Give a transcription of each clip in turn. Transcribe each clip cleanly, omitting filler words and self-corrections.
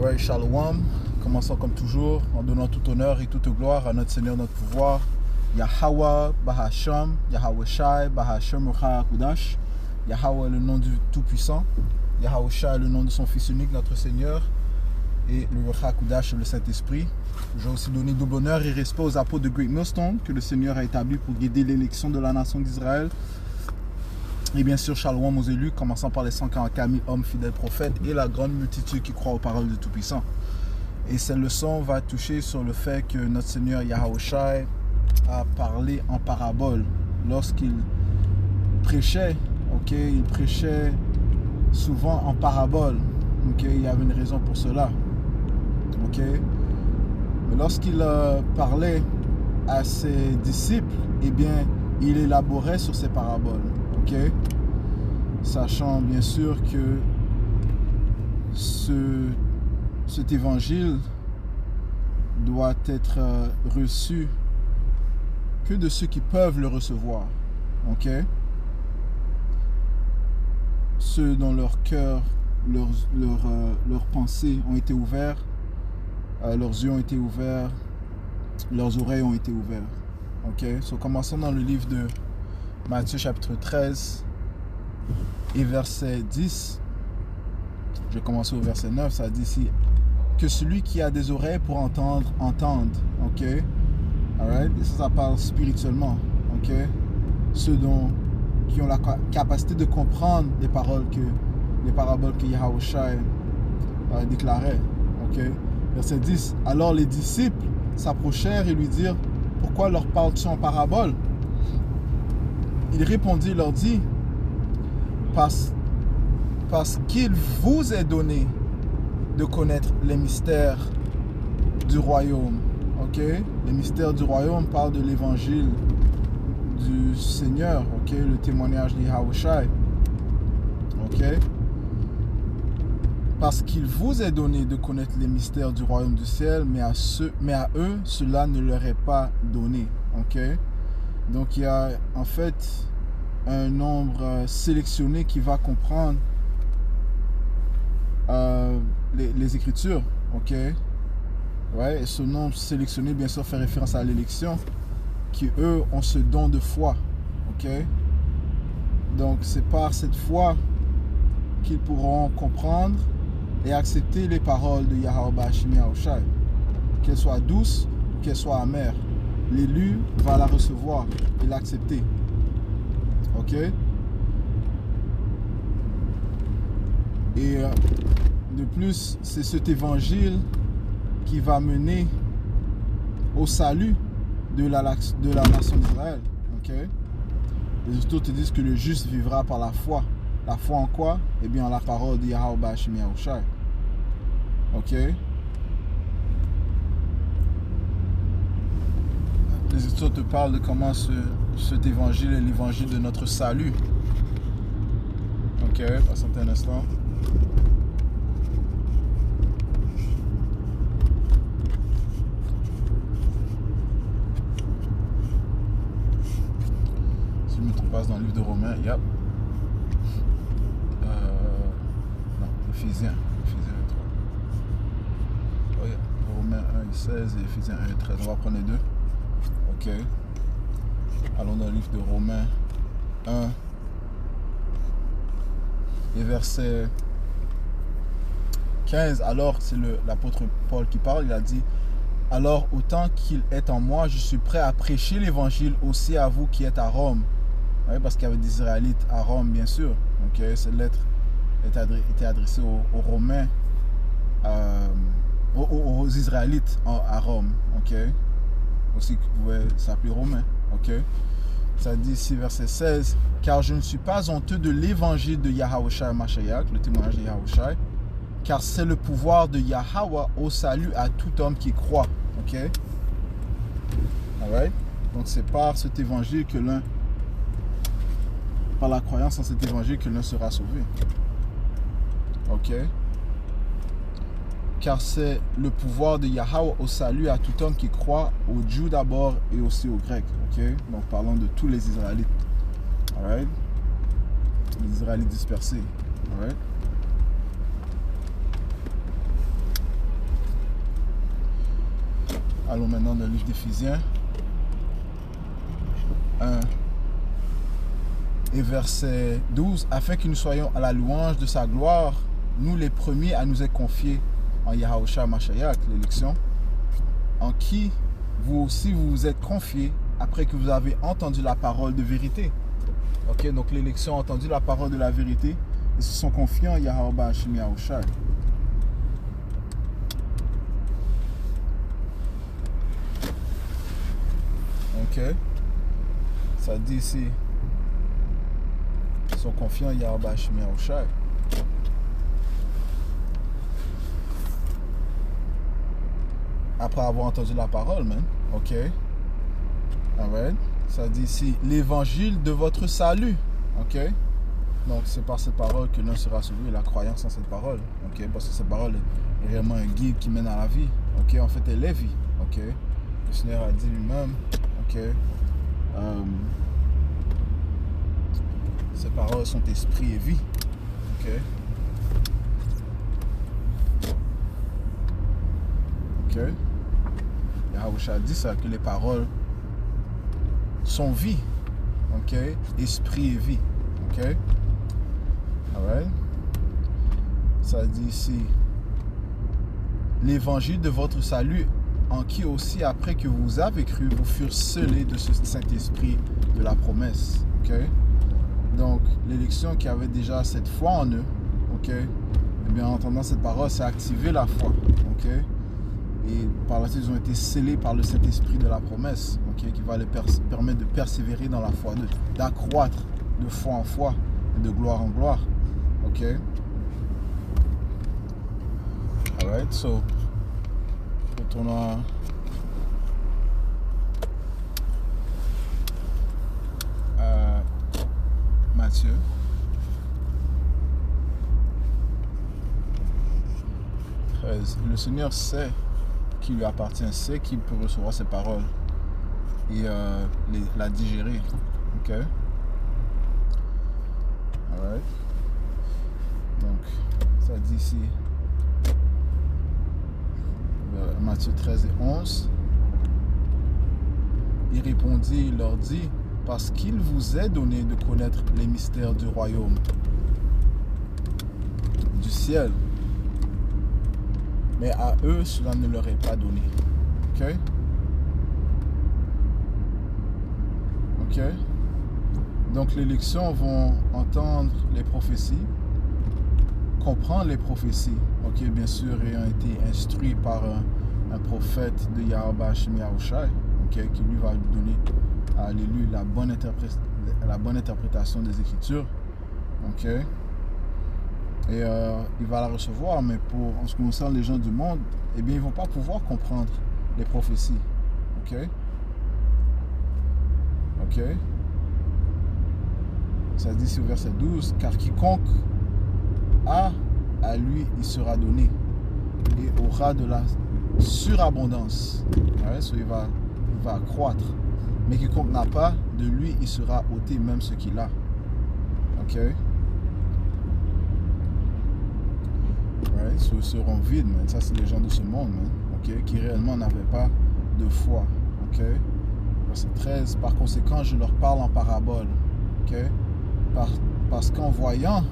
Alright, Shalom. Commençons comme toujours en donnant tout honneur et toute gloire à notre Seigneur, notre pouvoir. Yahweh Bahasham, Yahweh Shai, Bahasham Kudash. Yahweh le nom du Tout-Puissant. Yahweh Shai le nom de son Fils unique, notre Seigneur. Et le Kudash, le Saint-Esprit. Je vais aussi donner double honneur et respect aux apôtres de Great Millstone que le Seigneur a établi pour guider l'élection de la nation d'Israël. Et bien sûr, Shalom aux élus, commençant par les 144 000 hommes fidèles prophètes et la grande multitude qui croit aux paroles du Tout-Puissant. Et cette leçon va toucher sur le fait que notre Seigneur Yahweh Shai a parlé en parabole lorsqu'il prêchait. Il prêchait souvent en parabole. Il y avait une raison pour cela. Mais lorsqu'il parlait à ses disciples, eh bien, il élaborait sur ces paraboles. Sachant bien sûr que cet évangile doit être reçu que de ceux qui peuvent le recevoir. Ceux dont leur cœur, leurs pensées ont été ouverts, leurs yeux ont été ouverts, leurs oreilles ont été ouvertes. Commençons dans le livre de Matthieu chapitre 13 et verset 10. Je vais commencer au verset 9. Ça dit ici que celui qui a des oreilles pour entendre, entende. Alright? Et ça parle spirituellement. Ceux qui ont la capacité de comprendre les paraboles que Yahweh Shai déclarait. Verset 10. Alors les disciples s'approchèrent et lui dirent: pourquoi leur parles-tu en parabole? Il répondit, leur dit: parce qu'il vous est donné de connaître les mystères du royaume. Les mystères du royaume parlent de l'évangile du Seigneur, le témoignage de Yahweh Shai. Parce qu'il vous est donné de connaître les mystères du royaume du ciel, mais à eux, cela ne leur est pas donné. Donc il y a en fait un nombre sélectionné qui va comprendre les Écritures. Et ce nombre sélectionné bien sûr fait référence à l'élection, qui eux ont ce don de foi. Donc c'est par cette foi qu'ils pourront comprendre et accepter les paroles de Yahweh Bahasham Yahweh Shai, qu'elles soient douces ou qu'elles soient amères. L'élu va la recevoir et l'accepter. Et de plus, c'est cet évangile qui va mener au salut de la nation d'Israël. Les autres te disent que le juste vivra par la foi. La foi en quoi? Eh bien, en la parole de Yahweh Bahasham Yahweh Shai. Les Écritures te parlent de comment cet évangile est l'évangile de notre salut. Patientez un instant. Si je me trompe pas, dans le livre de Romains, non, Éphésiens 3. Romains 1 et 16 et Éphésiens 1 et 13. On va prendre les deux. Allons dans le livre de Romains 1 et verset 15. Alors, c'est l'apôtre Paul qui parle. Il a dit: alors, autant qu'il est en moi, je suis prêt à prêcher l'évangile aussi à vous qui êtes à Rome. Parce qu'il y avait des Israélites à Rome, bien sûr. Cette lettre était adressée aux Romains, aux Israélites à Rome. Aussi qui pouvait s'appeler Romain. Ça dit ici, verset 16: car je ne suis pas honteux de l'évangile de Yahweh Shai Mashiach, le témoignage de Yahweh Shai, car c'est le pouvoir de Yahweh au salut à tout homme qui croit. Donc c'est par cet évangile que par la croyance en cet évangile que l'un sera sauvé. Car c'est le pouvoir de Yahweh au salut à tout homme qui croit, aux Juifs d'abord et aussi aux Grecs. Donc parlons de tous les Israélites. Les Israélites dispersés. Allons maintenant dans le livre d'Éphésiens 1 et verset 12. Afin que nous soyons à la louange de sa gloire, nous les premiers à nous être confiés en Yahushua Mashiach, l'élection, en qui vous aussi vous vous êtes confiés après que vous avez entendu la parole de vérité. Ok, donc l'élection a entendu la parole de la vérité et se sont confiés en Yahushua. Ok, ça dit ici, ils sont confiants en Yahushua. Après avoir entendu la parole, man. Ok. Alright. Ça dit ici, l'évangile de votre salut. Ok. Donc, c'est par cette parole que l'un sera sauvé, la croyance en cette parole. Ok. Parce que cette parole est réellement un guide qui mène à la vie. Ok. En fait, elle est vie. Ok. Le Seigneur a dit lui-même. Ok. Ces paroles sont esprit et vie. Ok. Ok. Yahushua dit ça, que les paroles sont vie. Ok. Esprit et vie. Ok. Alright. Ça dit ici, l'évangile de votre salut, en qui aussi, après que vous avez cru, vous furent scellés de ce Saint-Esprit de la promesse. Ok. Donc, l'élection qui avait déjà cette foi en eux, ok, et bien, en entendant cette parole, ça a activé la foi, ok, et par la suite, ils ont été scellés par le Saint-Esprit de la promesse, ok, qui va les permettre de persévérer dans la foi, d'accroître de foi en foi et de gloire en gloire, ok. Alright, so, retournons à Matthieu. Le Seigneur sait qui lui appartient, sait qu'il peut recevoir ses paroles et la digérer. Ok. Alright. Donc, ça dit ici, Matthieu 13 et 11. Il répondit, il leur dit, parce qu'il vous est donné de connaître les mystères du royaume, du ciel. Mais à eux, cela ne leur est pas donné. Ok? Ok? Donc, l'élection vont entendre les prophéties, comprendre les prophéties. Ok, bien sûr, ayant été instruit par un prophète de Yahushua, ok, qui lui va lui donner à l'élu la bonne interprétation des Écritures. Ok? Et il va la recevoir, mais en ce qui concerne les gens du monde, eh bien, ils ne vont pas pouvoir comprendre les prophéties. Ok? Ok? Ça dit ici au verset 12, car quiconque a, à lui, il sera donné et aura de la surabondance. Ouais, so il va accroître. Mais quiconque n'a pas, de lui, il sera ôté même ce qu'il a. Ok? Right? So, seront vides, man. Ça, c'est les gens de ce monde, man. Ok? Qui réellement n'avaient pas de foi. Ok? Verset 13. Par conséquent, je leur parle en parabole. Ok? Parce qu'en voyant,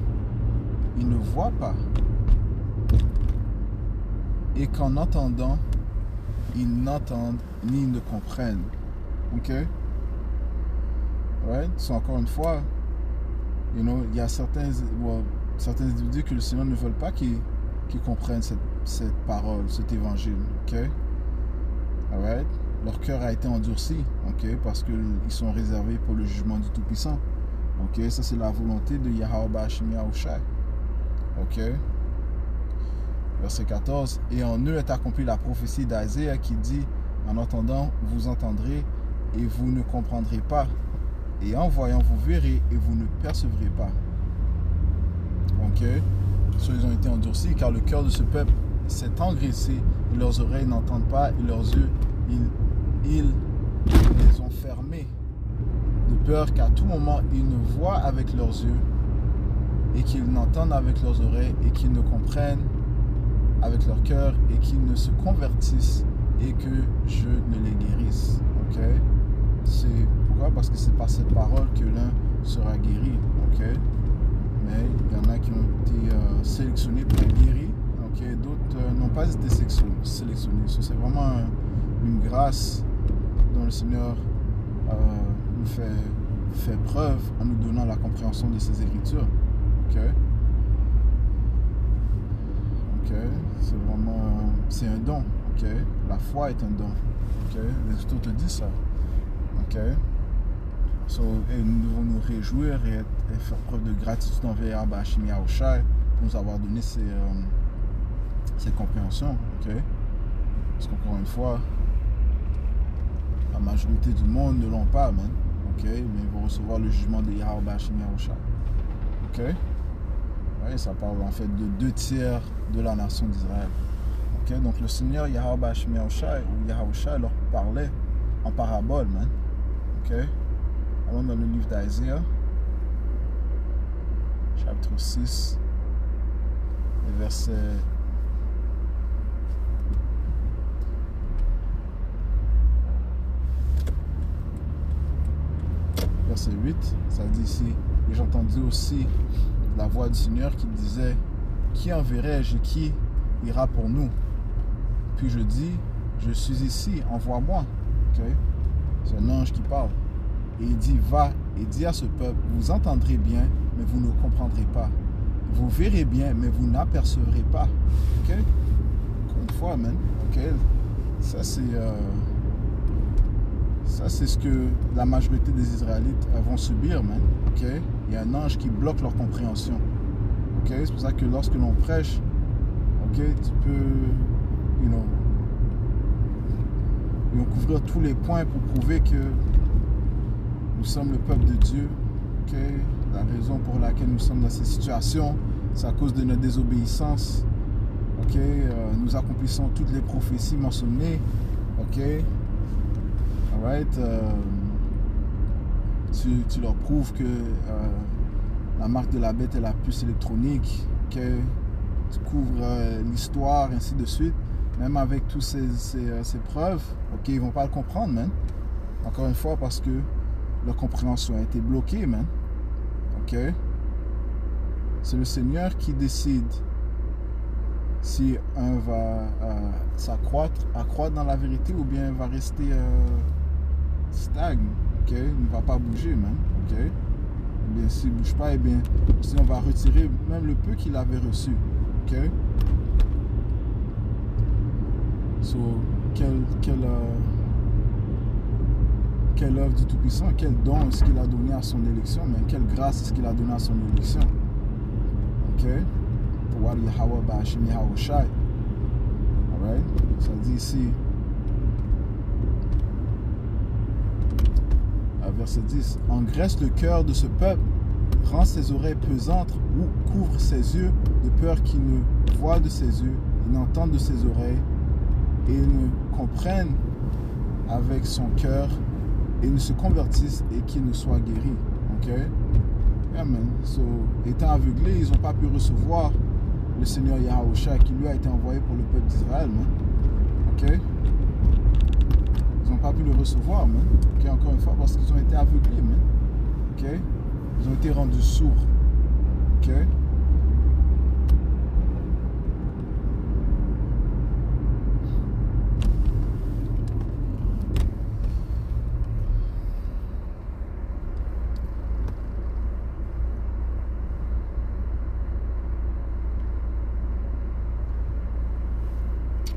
ils ne voient pas. Et qu'en entendant, ils n'entendent ni ne comprennent. Ok? Right? So, encore une fois, il y a certains individus que le Seigneur ne veut pas qu'ils comprennent cette parole, cet évangile. Ok? Alright? Leur cœur a été endurci. Ok? Parce qu'ils sont réservés pour le jugement du Tout-Puissant. Ok? Ça, c'est la volonté de Yahushua. Ok? Verset 14. Et en eux est accomplie la prophétie d'Isaiah qui dit, en entendant, vous entendrez et vous ne comprendrez pas. Et en voyant, vous verrez et vous ne percevrez pas. Ok? So, ils ont été endurcis car le cœur de ce peuple s'est engraissé et leurs oreilles n'entendent pas et leurs yeux, ils les ont fermés. De peur qu'à tout moment, ils ne voient avec leurs yeux et qu'ils n'entendent avec leurs oreilles et qu'ils ne comprennent avec leur cœur et qu'ils ne se convertissent et que je ne les guérisse. Ok? C'est pourquoi? Parce que c'est par cette parole que l'un sera guéri. Ok? Mais il y en a qui ont été sélectionnés pour être guéris. Ok? D'autres n'ont pas été sélectionnés. C'est vraiment une grâce dont le Seigneur nous fait preuve en nous donnant la compréhension de ces Écritures. Ok? Ok? C'est vraiment... c'est un don. Ok? La foi est un don. Ok? Les Écritures te disent ça. Ok? Et nous devons nous réjouir et faire preuve de gratitude envers Abba Hashim Yahushai pour nous avoir donné cette compréhension. Ok? Parce qu'encore une fois, la majorité du monde ne l'ont pas, man. Ok? Mais ils vont recevoir le jugement de Abba Hashim Yahushai. Ok? Ouais, ça parle en fait de 2/3 de la nation d'Israël. Ok? Donc le Seigneur Abba Hashim Yahushai ou Yahushai leur parlait en parabole, man. Ok? Allons dans le livre d'Isaiah, chapitre 6, verset 8, ça dit ici, et j'entendis aussi la voix du Seigneur qui disait, qui enverrai-je et qui ira pour nous? Puis je dis, je suis ici, envoie-moi. Okay? C'est un ange qui parle. Et il dit, va et dis à ce peuple, vous entendrez bien, mais vous ne comprendrez pas. Vous verrez bien, mais vous n'apercevrez pas. Ok? Encore une fois, man. Ok? Ça, c'est ce que la majorité des Israélites vont subir, man. Ok? Il y a un ange qui bloque leur compréhension. Ok? C'est pour ça que lorsque l'on prêche, ok, tu peux, couvrir tous les points pour prouver que nous sommes le peuple de Dieu. Ok? La raison pour laquelle nous sommes dans cette situation, c'est à cause de notre désobéissance. Ok? Nous accomplissons toutes les prophéties mentionnées. Ok? Alright? Tu leur prouves que la marque de la bête est la puce électronique. Ok? Tu couvres l'histoire, ainsi de suite. Même avec toutes ces preuves, ok, ils vont pas le comprendre, man. Encore une fois, parce que leur compréhension a été bloquée, man. Ok? C'est le Seigneur qui décide si un va accroître dans la vérité ou bien va rester stagne. Ok? Il ne va pas bouger, man. Ok? Et bien, s'il ne bouge pas, et bien, si on va retirer même le peu qu'il avait reçu. Ok? So, quelle œuvre du Tout-Puissant, quel don est-ce qu'il a donné à son élection, mais quelle grâce est-ce qu'il a donné à son élection. Ok? Pour Yahweh Ba'ashim Yahushai. Alright? Ça dit ici, verset 10, engraisse le cœur de ce peuple, rend ses oreilles pesantes ou couvre ses yeux de peur qu'il ne voie de ses yeux et n'entende de ses oreilles et ne comprenne avec son cœur et ne se convertisse et qu'il ne soit guéri. Ok? Amen. So, étant aveuglés, ils n'ont pas pu recevoir le Seigneur Yahushua qui lui a été envoyé pour le peuple d'Israël. Ok? Ils n'ont pas pu le recevoir. Ok? Encore une fois, parce qu'ils ont été aveuglés. Ok? Ils ont été rendus sourds. Ok?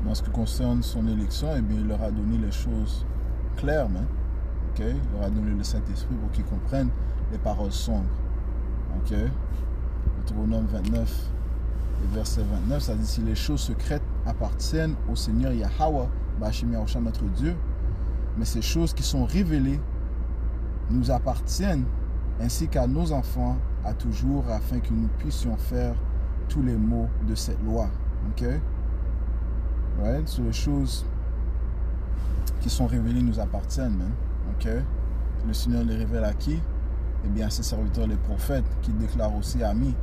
En ce qui concerne son élection, eh bien, il leur a donné les choses claires, okay? Il leur a donné le Saint-Esprit pour qu'ils comprennent les paroles sombres. Okay? Deutéronome 29, et verset 29, ça dit, si les choses secrètes appartiennent au Seigneur Yahweh, Ba'ashim Yahushua notre Dieu, mais ces choses qui sont révélées nous appartiennent, ainsi qu'à nos enfants, à toujours, afin que nous puissions faire tous les mots de cette loi. Okay? Right? Sur les choses qui sont révélées nous appartiennent, man. Ok? Le Seigneur les révèle à qui? Eh bien, à ses serviteurs, les prophètes, qui déclarent aussi amis.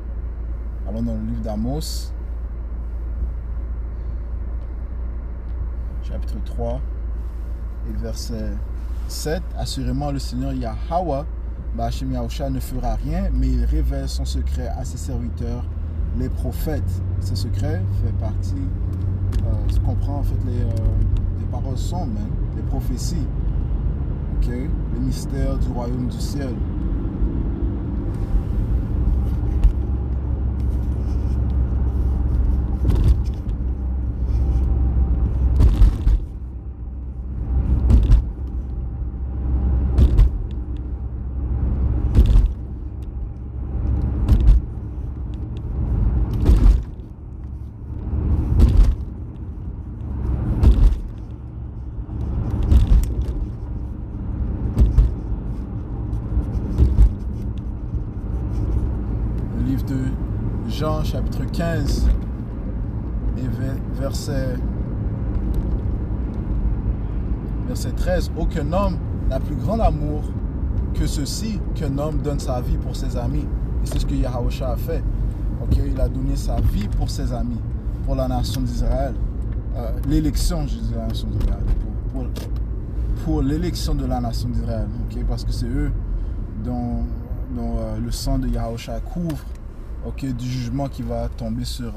Allons dans le livre d'Amos, chapitre 3 et verset 7. Assurément, le Seigneur Yahweh, Ba'Hashem Yahusha, ne fera rien, mais il révèle son secret à ses serviteurs, les prophètes. Ce secret fait partie, ce qu'on comprend en fait les paroles sombres, les prophéties, okay? Les mystères du royaume du ciel. Jean chapitre 15 et verset 13. Aucun homme n'a plus grand amour que ceci, qu'un homme donne sa vie pour ses amis. Et c'est ce que Yahusha a fait. Okay? Il a donné sa vie pour ses amis, pour la nation d'Israël. L'élection, je dis la nation d'Israël, pour l'élection de la nation d'Israël. Okay? Parce que c'est eux dont le sang de Yahusha couvre. Okay, du jugement qui va tomber sur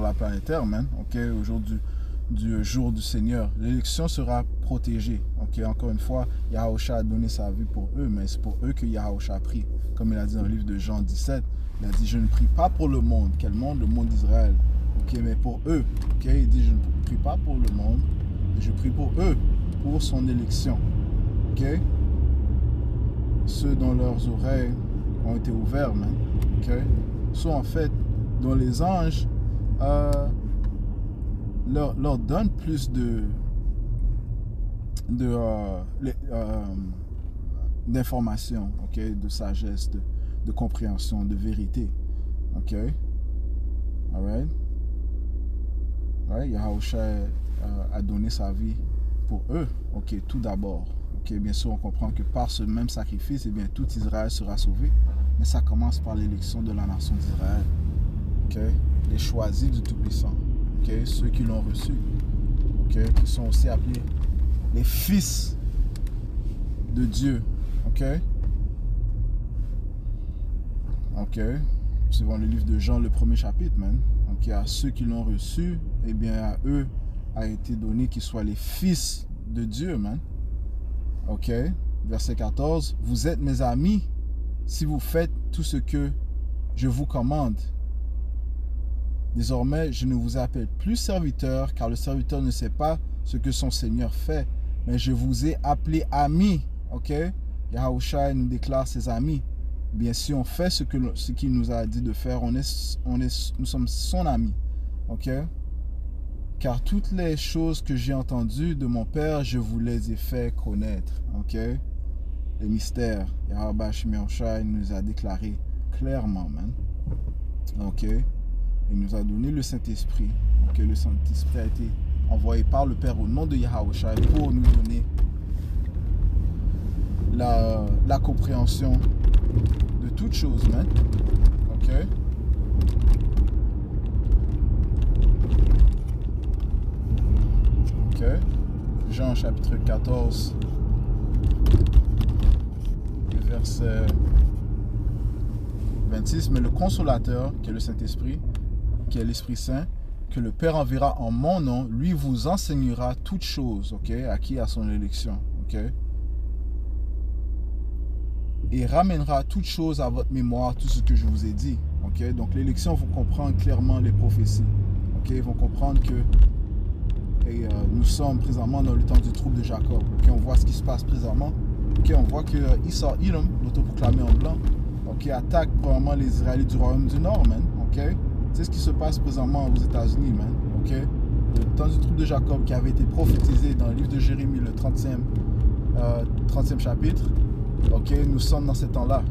la planète Terre, okay, au jour du jour du Seigneur. L'élection sera protégée. Okay, encore une fois, Yahusha a donné sa vie pour eux, mais c'est pour eux que Yahusha a pris. Comme il a dit dans le livre de Jean 17, il a dit, je ne prie pas pour le monde. Quel monde? Le monde d'Israël. Okay, mais pour eux. Okay, il dit, je ne prie pas pour le monde, je prie pour eux, pour son élection. Okay? Ceux dont leurs oreilles ont été ouvertes, okay? Soit en fait, dont les anges leur donnent plus d'informations, okay? De sagesse, de compréhension, de vérité. Ok? Alright? Ouais, Yahusha a donné sa vie pour eux. Ok, tout d'abord. Ok, bien sûr, on comprend que par ce même sacrifice, eh bien, tout Israël sera sauvé. Mais ça commence par l'élection de la nation d'Israël. Okay? Les choisis du Tout-Puissant. Okay? Ceux qui l'ont reçu. Okay? Qui sont aussi appelés les fils de Dieu. Ok? Ok? Suivant le livre de Jean, le premier chapitre, Ok? À ceux qui l'ont reçu, eh bien, à eux a été donné qu'ils soient les fils de Dieu, Ok? Verset 14. Vous êtes mes amis si vous faites tout ce que je vous commande. Désormais, je ne vous appelle plus serviteur, car le serviteur ne sait pas ce que son Seigneur fait, mais je vous ai appelé amis. Ok? Yahusha nous déclare ses amis. Bien sûr, on fait ce qu'il nous a dit de faire. Nous sommes son ami. Ok? Car toutes les choses que j'ai entendues de mon Père, je vous les ai fait connaître. Ok? Les mystères, Yahusha nous a déclaré clairement, Ok? Il nous a donné le Saint-Esprit. Ok? Le Saint-Esprit a été envoyé par le Père au nom de Yahusha pour nous donner la compréhension de toutes choses, Ok? Ok? Jean chapitre 14. Verset 26, mais le consolateur, qui est le Saint-Esprit, qui est l'Esprit Saint, que le Père enverra en mon nom, lui vous enseignera toutes choses, ok, acquis à son élection, ok, et ramènera toutes choses à votre mémoire, tout ce que je vous ai dit, ok. Donc l'élection vont comprendre clairement les prophéties, ok, ils vont comprendre que nous sommes présentement dans le temps du trouble de Jacob, ok, on voit ce qui se passe présentement. Ok, on voit que Esau Edom, l'autoproclamé en blanc, ok, attaque probablement les Israélites du royaume du Nord, ok. C'est ce qui se passe présentement aux États-Unis, ok. Le temps du trouble de Jacob qui avait été prophétisé dans le livre de Jérémie, le 30e chapitre, ok, nous sommes dans ce temps-là.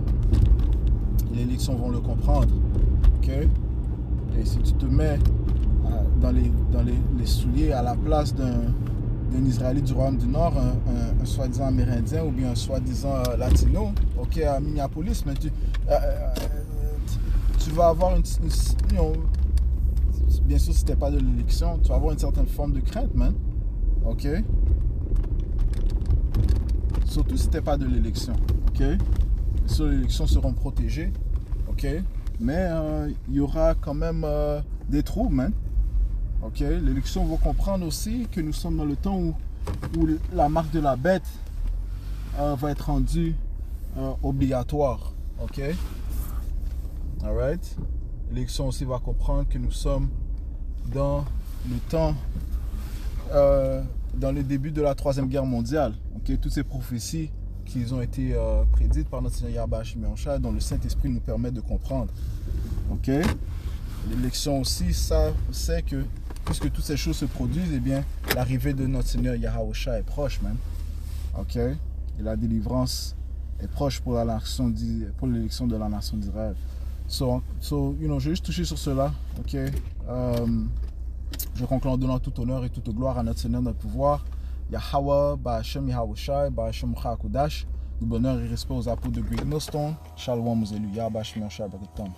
Les élections vont le comprendre, ok. Et si tu te mets dans les souliers à la place d'un Israélite du royaume du Nord, un soi-disant amérindien ou bien un soi-disant latino, ok, à Minneapolis, mais tu vas avoir bien sûr, si t'es pas de l'élection, tu vas avoir une certaine forme de crainte, ok? Surtout si t'es pas de l'élection, ok? Ceux de l'élection seront protégés, ok? Mais il y aura quand même des troubles, hein? Ok? L'élection va comprendre aussi que nous sommes dans le temps où la marque de la bête va être rendue obligatoire, ok? Alright? L'élection aussi va comprendre que nous sommes dans le temps, dans le début de la Troisième Guerre mondiale. Okay? Toutes ces prophéties qui ont été prédites par notre Seigneur Yahweh Hashem Yahushua, dont le Saint-Esprit nous permet de comprendre. Okay? L'élection aussi, ça, c'est que puisque toutes ces choses se produisent, eh bien, l'arrivée de notre Seigneur Yahushua est proche, même. Ok? Et la délivrance est proche pour l'élection de la nation d'Israël. So, je vais juste toucher sur cela, ok? Je conclue en donnant tout honneur et toute gloire à notre Seigneur, notre pouvoir. Yahweh, Ba'Hashem Yahushua, Ba'Hashem Chakudash. Du bonheur et respect aux apôtres de Great Millstone. Shalom aux élus. Yahweh Hashem Yahushua Baratam.